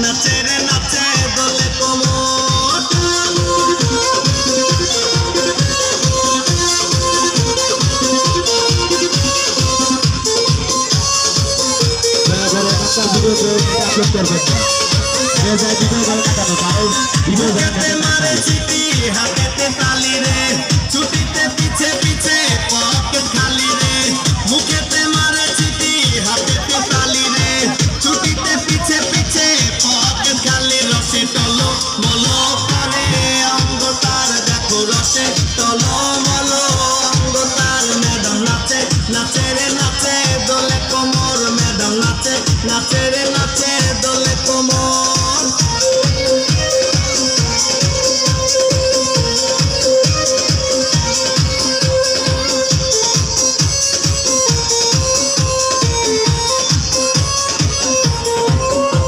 নাচে রে নাচে দোলে কোমর মুখেতে মারে চিঠি হাতেতে তালি রে ছুটিতে পিছে পিছে পকেট খালি রে মুখেতে মারে চিঠি হাতেতে তালি রে ছুটিতে পিছে পিছে পকেট খালি রসে টলো মলো করে অঙ্গ তার দেখো রসে টলো মলো অঙ্গ তার ম্যাডাম নাচে নাচে রে নাচে দোলে কোমর ম্যাডাম নাচে নাচে রে নাচে